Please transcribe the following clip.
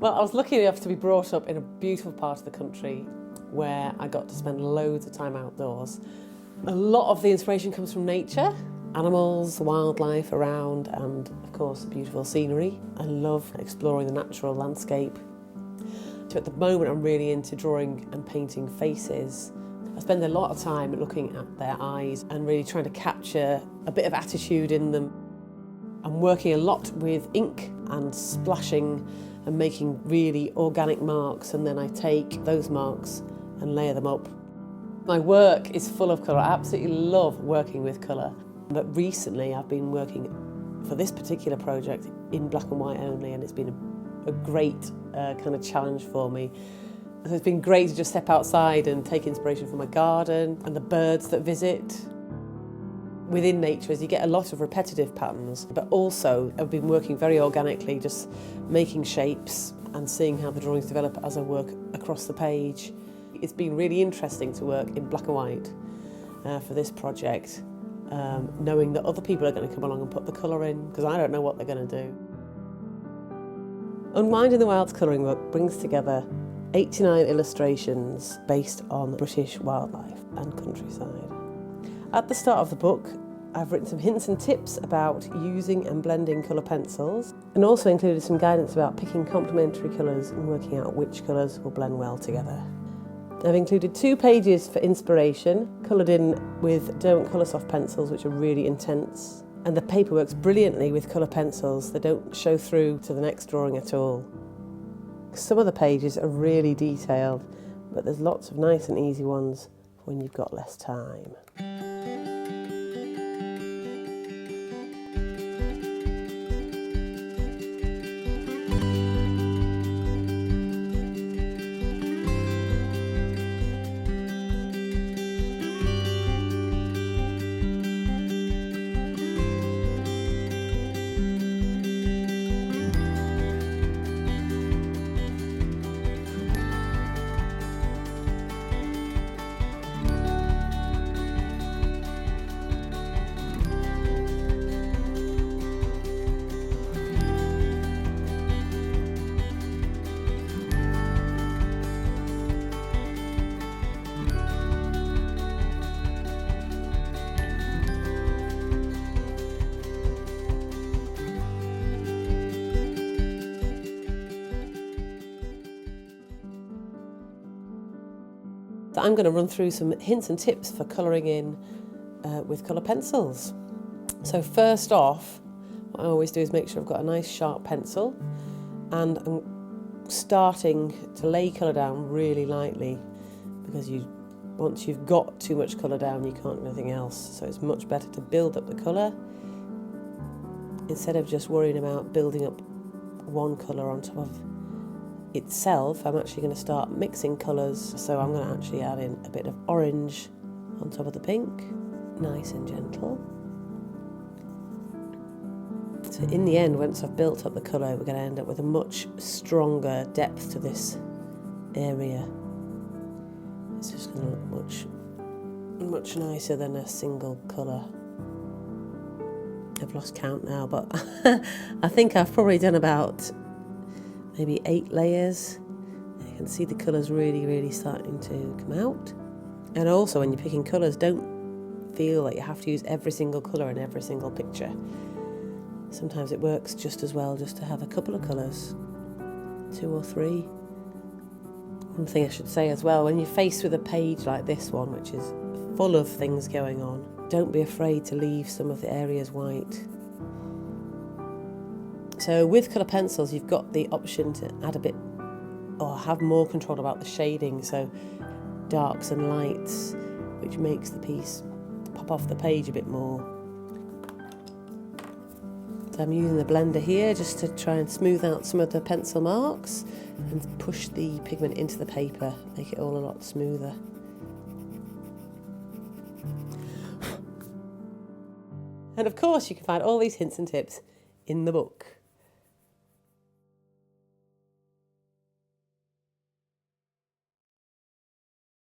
Well, I was lucky enough to be brought up in a beautiful part of the country where I got to spend loads of time outdoors. A lot of the inspiration comes from nature, animals, wildlife around, and of course beautiful scenery. I love exploring the natural landscape. So at the moment I'm really into drawing and painting faces. I spend a lot of time looking at their eyes and really trying to capture a bit of attitude in them. I'm working a lot with ink and splashing and making really organic marks, and then I take those marks and layer them up. My work is full of colour. I absolutely love working with colour. But recently I've been working for this particular project in black and white only, and it's been a great kind of challenge for me. So it's been great to just step outside and take inspiration from my garden and the birds that visit. Within nature, as you get a lot of repetitive patterns, but also I've been working very organically, just making shapes and seeing how the drawings develop as I work across the page. It's been really interesting to work in black and white for this project, knowing that other people are going to come along and put the colour in, because I don't know what they're going to do. Unwind in the Wild's colouring book brings together 89 illustrations based on British wildlife and countryside. At the start of the book, I've written some hints and tips about using and blending colour pencils, and also included some guidance about picking complementary colours and working out which colours will blend well together. I've included 2 pages for inspiration, coloured in with Derwent Coloursoft pencils, which are really intense. And the paper works brilliantly with colour pencils. They don't show through to the next drawing at all. Some of the pages are really detailed, but there's lots of nice and easy ones when you've got less time. I'm going to run through some hints and tips for colouring in with colour pencils. So first off, what I always do is make sure I've got a nice sharp pencil, and I'm starting to lay colour down really lightly, because once you've got too much colour down you can't do anything else. So it's much better to build up the colour instead of just worrying about building up one colour on top of itself. I'm actually going to start mixing colours, so I'm going to actually add in a bit of orange on top of the pink, nice and gentle. So in the end, once I've built up the colour, we're going to end up with a much stronger depth to this area. It's just going to look much nicer than a single colour. I've lost count now, but I think I've probably done about maybe 8 layers. You can see the colours really starting to come out. And also when you're picking colours, don't feel like you have to use every single colour in every single picture. Sometimes it works just as well just to have a couple of colours, 2 or 3. One thing I should say as well, when you're faced with a page like this one, which is full of things going on, don't be afraid to leave some of the areas white. So with colour pencils, you've got the option to add a bit or have more control about the shading, so darks and lights, which makes the piece pop off the page a bit more. So I'm using the blender here just to try and smooth out some of the pencil marks and push the pigment into the paper, make it all a lot smoother. And of course you can find all these hints and tips in the book.